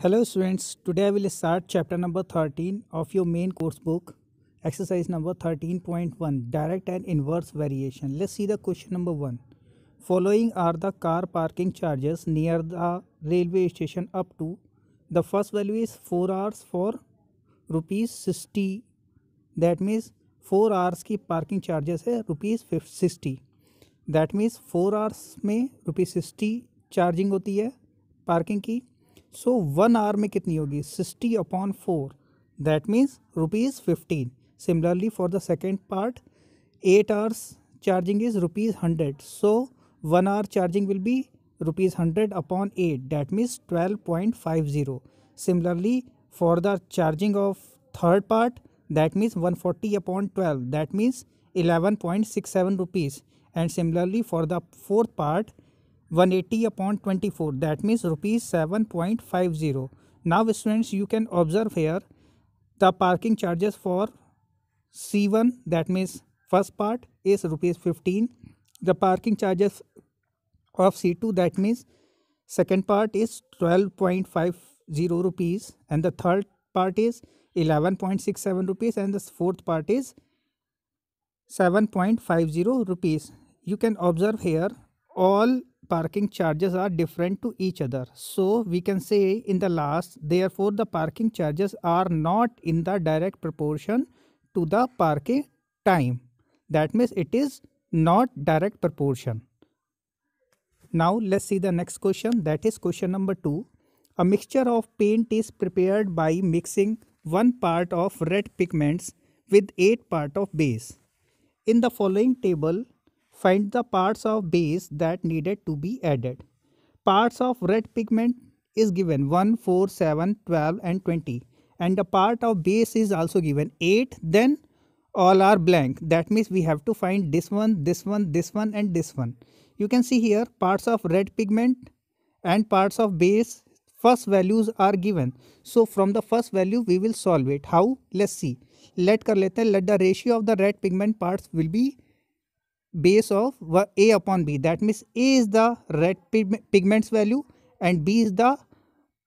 Hello students, today I will start chapter number 13 of your main course book, exercise number 13.1, direct and inverse variation. Let's see the question number 1. Following are the car parking charges near the railway station up to. The first value is 4 hours for rupees 60. That means 4 hours की parking charges है rupees 60. That means 4 hours में rupees 60 charging होती है parking की. सो 1 our में कितनी होगी 60/4. That means ₹15. Similarly for the second part 8 hours charging is ₹100. So 1 hour charging will be ₹100/8. That means 12.50. Similarly for the charging of third part that means 140/12, that means 11.67 rupees. And similarly for the fourth part 180/24, that means rupees 7.50. Now students, you can observe here the parking charges for C1, that means first part, is ₹15. The parking charges of C2, that means second part, is 12.50 rupees, and the third part is 11.67 rupees, and the fourth part is 7.50 rupees. You can observe here all parking charges are different to each other. So we can say in the last, therefore the parking charges are not in the direct proportion to the parking time. That means it is not direct proportion. Now let's see the next question, that is question number 2. A mixture of paint is prepared by mixing 1 part of red pigments with 8 part of base. In the following table, find the parts of base that needed to be added. Parts of red pigment is given 1, 4, 7, 12 and 20. And the part of base is also given 8. Then all are blank. That means we have to find this one, this one, this one and this one. You can see here parts of red pigment and parts of base. First values are given. So from the first value we will solve it. How? Let's see. Let कर लेते हैं. Let the ratio of the red pigment parts will be base of A/B. That means A is the red pigments value and B is the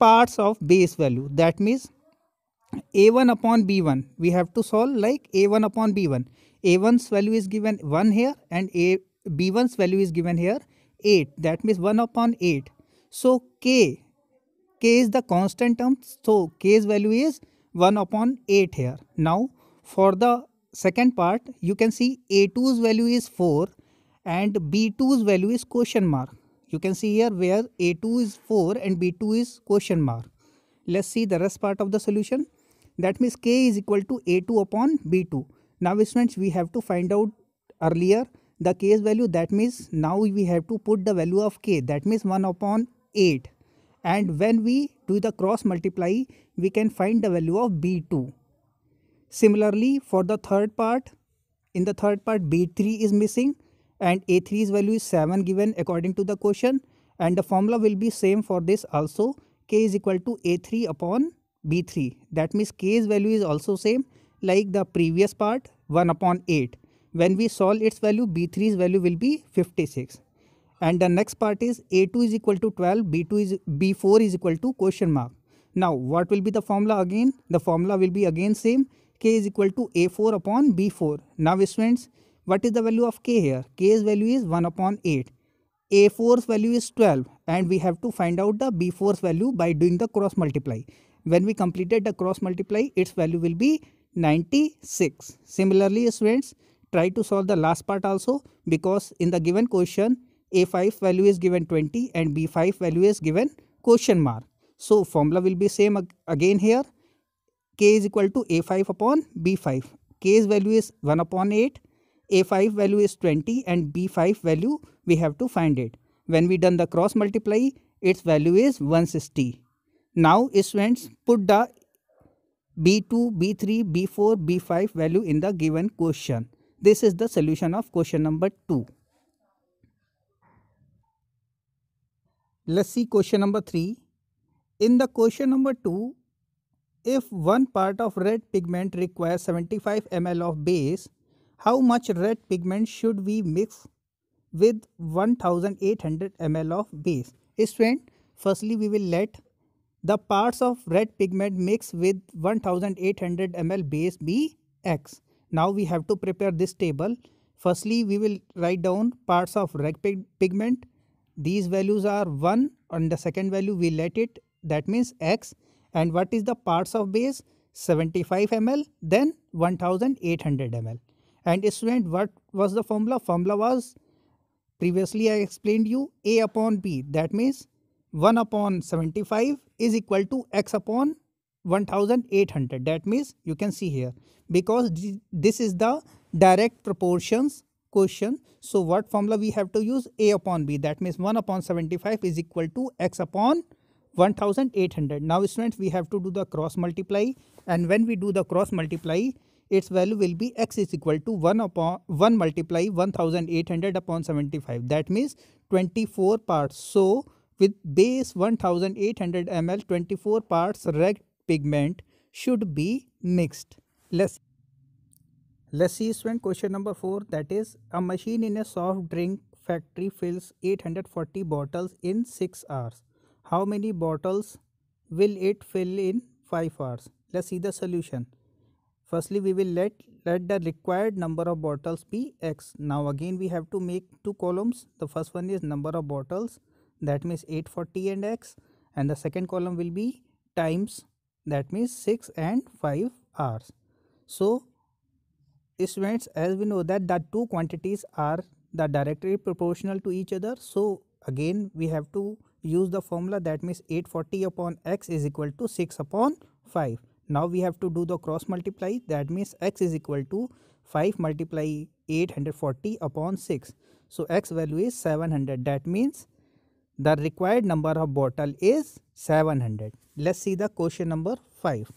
parts of base value. That means A1/B1. We have to solve like A1/B1. A1's value is given 1 here and B1's value is given here 8. That means 1/8. So K is the constant term. So K's value is 1/8 here. Now for the second part, you can see A2's value is 4 and B2's value is question mark. You can see here where A2 is 4 and B2 is question mark. Let's see the rest part of the solution. That means K is equal to A2/B2. Now students, we have to find out earlier the K's value. That means now we have to put the value of K. That means 1/8. And when we do the cross multiply, we can find the value of B2. Similarly, for the third part, in the third part B3 is missing and A3's value is 7 given according to the question, and the formula will be same for this also. K is equal to A3/B3. That means K's value is also same like the previous part, 1/8. When we solve its value, B3's value will be 56. And the next part is A2 is equal to 12, B4 is equal to question mark. Now what will be the formula again? The formula will be again same. K is equal to A4/B4. Now students, what is the value of K here? K's value is 1/8. A4's value is 12 and we have to find out the B4's value by doing the cross multiply. When we completed the cross multiply, its value will be 96. Similarly students, try to solve the last part also, because in the given question A5 value is given 20 and B5 value is given question mark. So formula will be same again here. K is equal to A5/B5. K's value is 1/8. A5 value is 20 and B5 value we have to find it. When we done the cross multiply, its value is 160. Now students, put the B2, B3, B4, B5 value in the given question. This is the solution of question number 2. Let's see question number 3. In the question number 2, if one part of red pigment requires 75 ml of base, how much red pigment should we mix with 1800 ml of base? Student, firstly we will let the parts of red pigment mixed with 1800 ml base be X. Now we have to prepare this table. Firstly, we will write down parts of red pigment. These values are 1, and the second value we let it, that means X. And what is the parts of base? 75 ml, then 1800 ml. And student, what was the formula? Formula was, previously I explained you, A upon B. That means 1 upon 75 is equal to X upon 1800. That means you can see here, because this is the direct proportions question. So what formula we have to use? A upon B. That means 1 upon 75 is equal to X upon 1800. Now students, we have to do the cross multiply, and when we do the cross multiply, its value will be X is equal to 1 multiply 1800 upon 75. That means 24 parts. So with base 1800 ml, 24 parts red pigment should be mixed. Let's see student, question number 4, that is, a machine in a soft drink factory fills 840 bottles in 6 hours. How many bottles will it fill in 5 hours? Let's see the solution. Firstly, we will let the required number of bottles be X. Now again we have to make two columns. The first one is number of bottles, that means 840 and X, and the second column will be times, that means 6 and 5 hours. So students, as we know that the two quantities are the directly proportional to each other, so again we have to use the formula, that means 840 upon X is equal to 6 upon 5. Now we have to do the cross multiply, that means X is equal to 5 multiply 840 upon 6. So X value is 700. That means the required number of bottle is 700. Let's see the question number 5.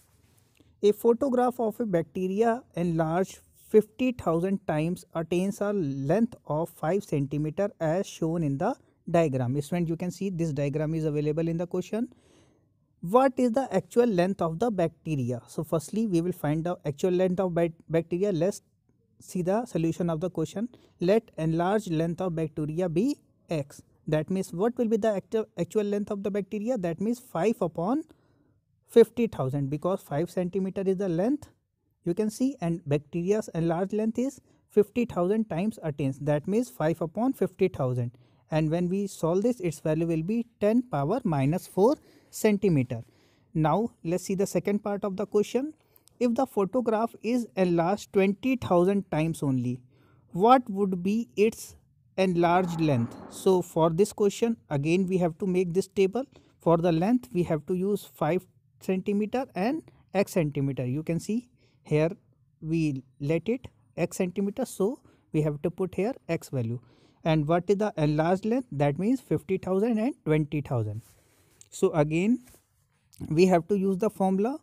A photograph of a bacteria enlarged 50,000 times attains a length of 5 cm as shown in the diagram. Student, you can see this diagram is available in the question. What is the actual length of the bacteria? So firstly, we will find the actual length of bacteria. Let's see the solution of the question. Let enlarged length of bacteria be X. That means what will be the actual length of the bacteria? That means 5 upon 50,000, because 5 cm is the length, you can see, and bacteria's enlarged length is 50,000 times attains. That means 5 upon 50,000. And when we solve this, its value will be 10 power minus 4 centimeter. Now let's see the second part of the question. If the photograph is enlarged 20,000 times only, what would be its enlarged length? So for this question, again we have to make this table. For the length, we have to use 5 centimeter and X centimeter. You can see here we let it X centimeter, so we have to put here X value. And what is the enlarged length? That means 50,000 and 20,000. So again we have to use the formula,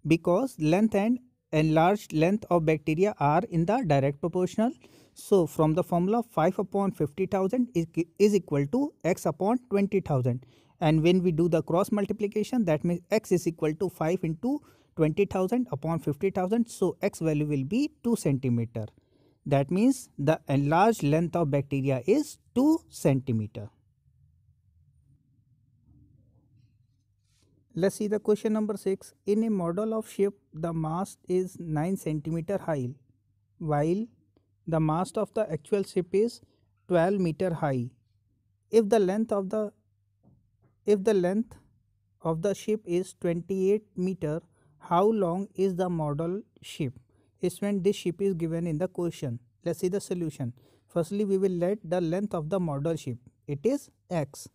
because length and enlarged length of bacteria are in the direct proportional. So from the formula, 5 upon 50,000 is equal to X upon 20,000. And when we do the cross multiplication, that means X is equal to 5 into 20,000 upon 50,000. So X value will be 2 centimeter. That means the enlarged length of bacteria is 2 centimeter. Let's see the question number 6. In a model of ship, the mast is 9 centimeter high, while the mast of the actual ship is 12 meter high. If the length of the ship is 28 meter, how long is the model ship? Is when this ship is given in the question. Let's see the solution. Firstly, we will let the length of the model ship. It is X.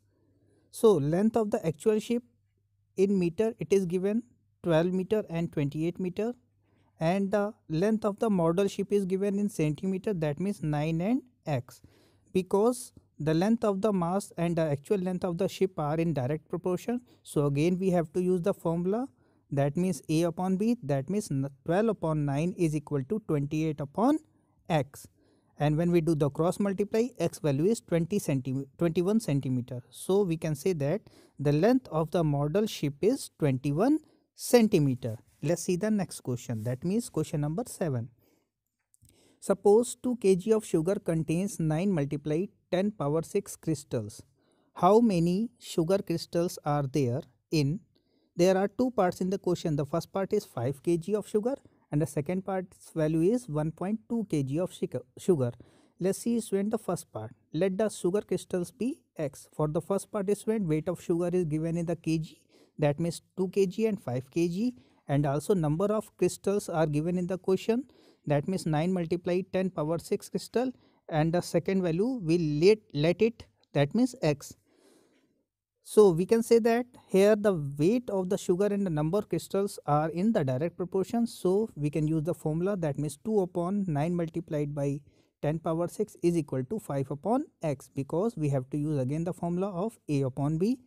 So length of the actual ship in meter, it is given 12 meter and 28 meter, and the length of the model ship is given in centimeter, that means 9 and X. Because the length of the mast and the actual length of the ship are in direct proportion, so again we have to use the formula, that means A upon B, that means 12 upon 9 is equal to 28 upon X. And when we do the cross multiply, X value is 21 centimeter. So we can say that the length of the model ship is 21 centimeter. Let's see the next question. That means question number 7. Suppose 2 kg of sugar contains 9 multiplied 10 power 6 crystals. How many sugar crystals are there in There are two parts in the question. The first part is 5 kg of sugar and the second part's value is 1.2 kg of sugar. Let's see student the first part. Let the sugar crystals be x. For the first part student, weight of sugar is given in the kg, that means 2 kg and 5 kg, and also number of crystals are given in the question, that means 9 multiplied 10 power 6 crystal, and the second value will let it, that means x. So we can say that here the weight of the sugar and the number of crystals are in the direct proportion. So we can use the formula, that means 2 upon 9 multiplied by 10 power 6 is equal to 5 upon x, because we have to use again the formula of a upon b.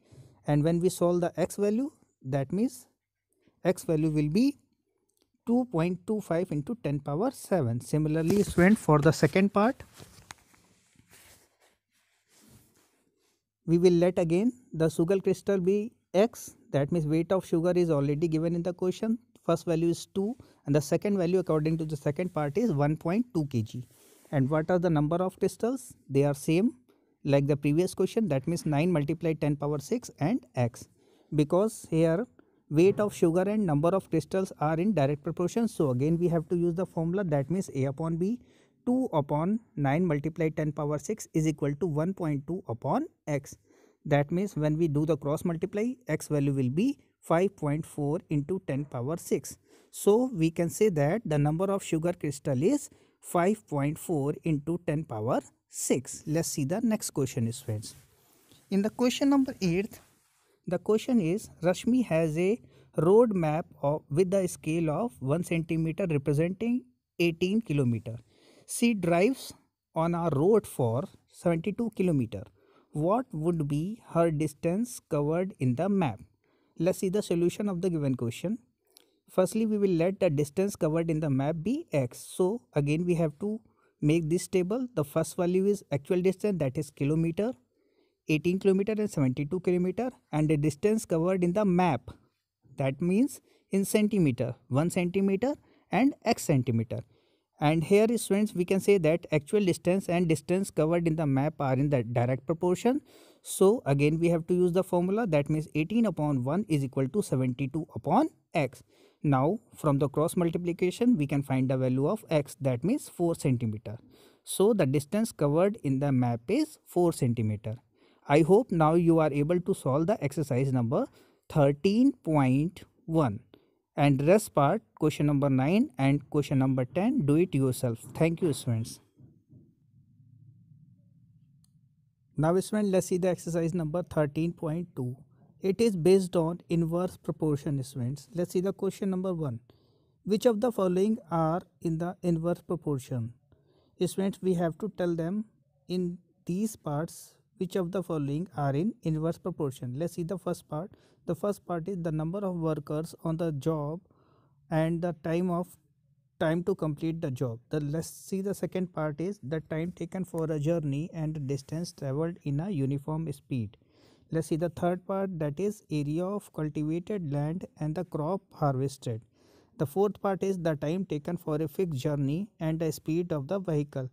And when we solve the x value, that means x value will be 2.25 into 10 power 7. Similarly student, for the second part, we will let again the sugar crystal be x, that means weight of sugar is already given in the question. First value is 2 and the second value according to the second part is 1.2 kg. And what are the number of crystals? They are same like the previous question, that means 9 multiplied 10 power 6 and x, because here weight of sugar and number of crystals are in direct proportion. So again we have to use the formula, that means a upon b. 2 upon 9 multiplied 10 power 6 is equal to 1.2 upon x. That means when we do the cross multiply, x value will be 5.4 into 10 power 6. So we can say that the number of sugar crystal is 5.4 into 10 power 6. Let's see the next question friends. In the question number 8, the question is Rashmi has a road map with the scale of 1 centimeter representing 18 kilometer. She drives on a road for 72 kilometer. What would be her distance covered in the map? Let's see the solution of the given question. Firstly, we will let the distance covered in the map be x. So again we have to make this table. The first value is actual distance, that is kilometer, 18 kilometer and 72 kilometer, and the distance covered in the map, that means in centimeter, 1 centimeter and x centimeter. And here students, we can say that actual distance and distance covered in the map are in the direct proportion. So again we have to use the formula, that means 18 upon 1 is equal to 72 upon x. Now from the cross multiplication we can find the value of x, that means 4 centimeter. So the distance covered in the map is 4 centimeter. I hope now you are able to solve the exercise number 13.1. And rest part, question number 9 and question number 10, do it yourself. Thank you students. Now students, let's see the exercise number 13.2. It is based on inverse proportion students. Let's see the question number 1. Which of the following are in the inverse proportion? Students, we have to tell them in these parts which of the following are in inverse proportion. Let's see the first part. The first part is the number of workers on the job and the time to complete the job. Let's see the second part is the time taken for a journey and the distance traveled in a uniform speed. Let's see the third part, that is area of cultivated land and the crop harvested. The fourth part is the time taken for a fixed journey and the speed of the vehicle.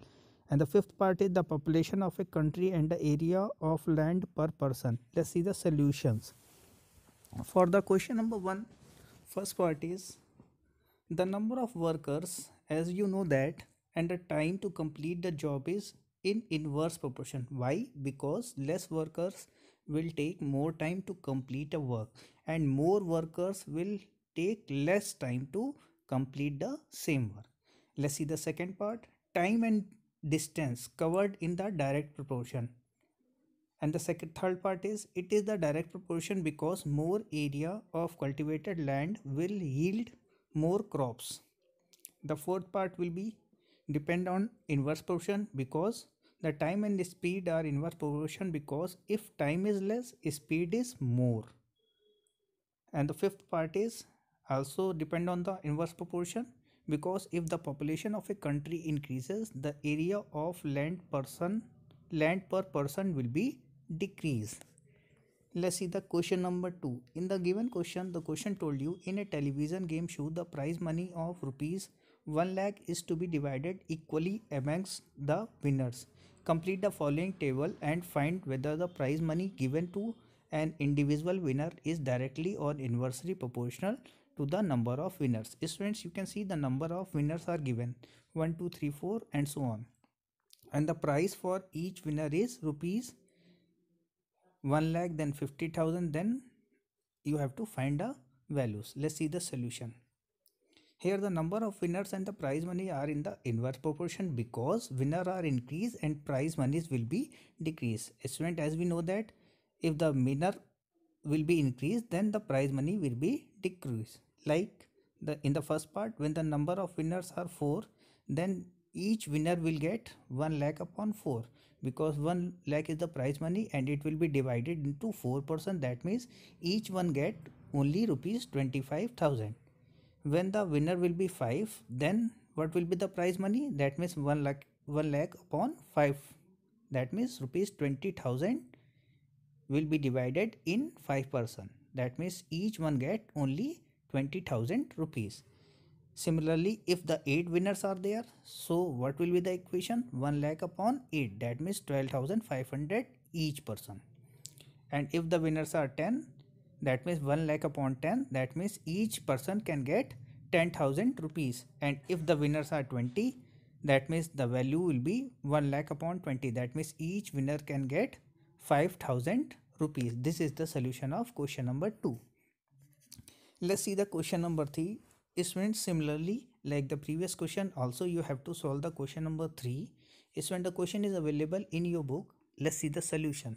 And the fifth part is the population of a country and the area of land per person. Let's see the solutions. For the question number 1, first part is the number of workers, as you know that, and the time to complete the job is in inverse proportion. Why? Because less workers will take more time to complete a work and more workers will take less time to complete the same work. Let's see the second part, time and distance covered in the direct proportion. And the third part is it is the direct proportion because more area of cultivated land will yield more crops. The fourth part will be depend on inverse proportion because the time and the speed are inverse proportion because if time is less, speed is more. And the fifth part is also depend on the inverse proportion because if the population of a country increases, the area of land per person will be decreased. Let's see the question number 2. In the given question, the question told you in a television game show, the prize money of rupees 1 lakh is to be divided equally amongst the winners. Complete the following table and find whether the prize money given to An individual winner is directly or inversely proportional to the number of winners. Students, you can see the number of winners are given 1, 2, 3, 4 and so on. And the price for each winner is rupees 1 lakh, then 50,000, then you have to find the values. Let's see the solution. Here the number of winners and the prize money are in the inverse proportion because winner are increase and prize monies will be decrease. Student, as we know that if the winner will be increased, then the prize money will be decreased. Like in the first part, when the number of winners are 4, then each winner will get 1 lakh upon 4 because 1 lakh is the prize money and it will be divided into 4%. That means each one get only rupees 25,000. When the winner will be 5, then what will be the prize money? That means 1 lakh upon 5. That means rupees 20,000 will be divided in 5%. That means each one get only 20,000 rupees. Similarly, if the 8 winners are there, so what will be the equation? 1 lakh upon 8, that means 12,500 each person. And if the winners are 10, that means 1 lakh upon 10, that means each person can get 10,000 rupees. And if the winners are 20, that means the value will be 1 lakh upon 20, that means each winner can get 5,000 rupees. This is the solution of question number 2. Let's see the question number 3. Students, similarly like the previous question, also you have to solve the question number 3. Student, the question is available in your book. Let's see the solution.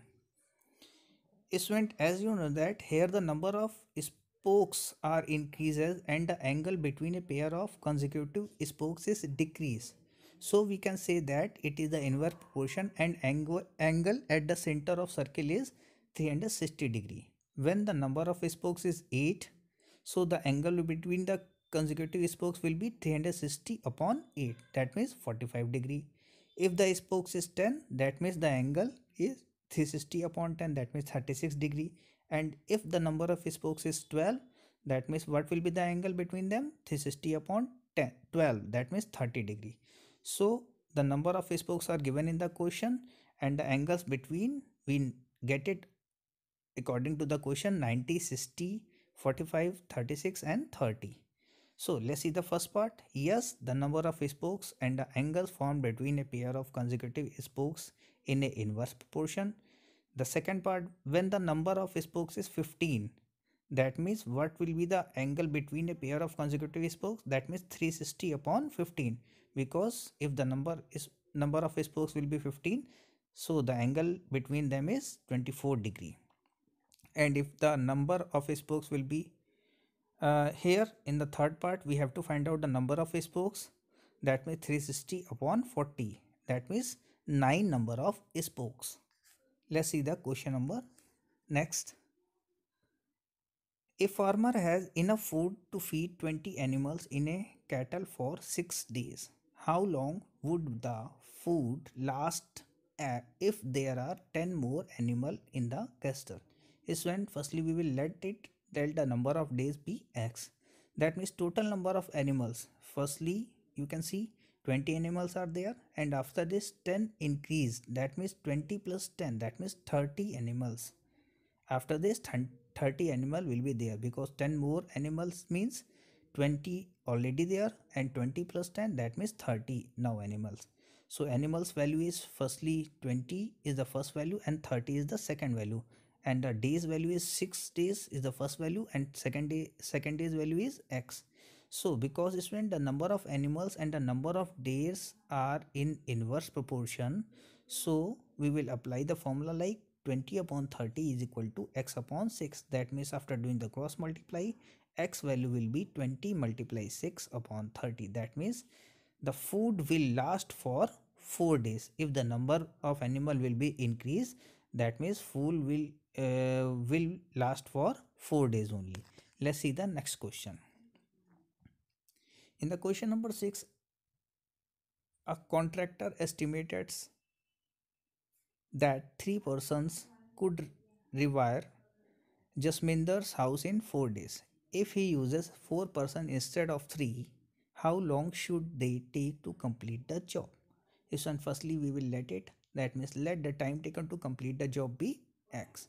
Student, as you know that here the number of spokes are increases and the angle between a pair of consecutive spokes is decrease. So we can say that it is the inverse proportion and angle at the center of circle is 360 degree. When the number of spokes is 8, so the angle between the consecutive spokes will be 360 upon 8, that means 45 degree. If the spokes is 10, that means the angle is 360 upon 10, that means 36 degree. And if the number of spokes is 12, that means what will be the angle between them? 360 upon 10, 12, that means 30 degree. So the number of spokes are given in the question and the angles between, we get it according to the question: 90, 60, 45, 36 and 30. So let's see the first part. Yes, the number of spokes and the angles formed between a pair of consecutive spokes in a inverse proportion. The second part, when the number of spokes is 15, that means what will be the angle between a pair of consecutive spokes? That means 360 upon 15, because if the number of spokes will be 15, so the angle between them is 24 degree. And if the number of spokes will be here in the third part, we have to find out the number of spokes. That means 360 upon 40, that means 9 number of spokes. Let's see the question number next. A farmer has enough food to feed 20 animals in a cattle for 6 days. How long would the food last if there are 10 more animals in the cluster? Is when firstly we will let the number of days be x. That means total number of animals. Firstly, you can see 20 animals are there, and after this 10 increased, that means 20 plus 10, that means 30 animals. After this 30 animal will be there because 10 more animals means 20 already there, and 20 plus 10, that means 30 now animals. So animals value is firstly 20 is the first value and 30 is the second value, and the days value is 6 days is the first value and second day's value is x. So because when the number of animals and the number of days are in inverse proportion, so we will apply the formula like 20 upon 30 is equal to x upon 6. That means after doing the cross multiply, x value will be 20 multiply 6 upon 30. That means the food will last for 4 days. If the number of animal will be increased, that means food will last for 4 days only. Let's see the next question. In the question number 6, a contractor estimates that 3 persons could rewire Jasminder's house in 4 days. If he uses 4 persons instead of 3, how long should they take to complete the job? This one firstly we will let it, that means let the time taken to complete the job be x.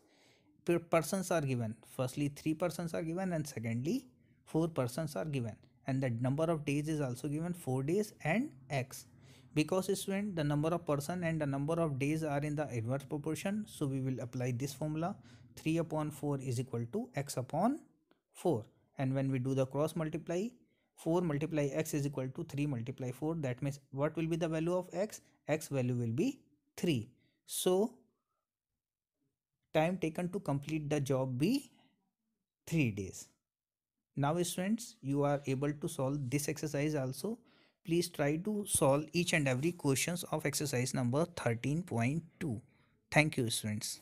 persons are given. Firstly 3 persons are given, and secondly 4 persons are given, and the number of days is also given 4 days and x. Because student, the number of person and the number of days are in the inverse proportion, so we will apply this formula. 3 upon 4 is equal to x upon 4, and when we do the cross multiply, 4 multiply x is equal to 3 multiply 4. That means what will be the value of x? X value will be 3. So time taken to complete the job be 3 days. Now students, you are able to solve this exercise also. Please try to solve each and every questions of exercise number 13.2. Thank you students.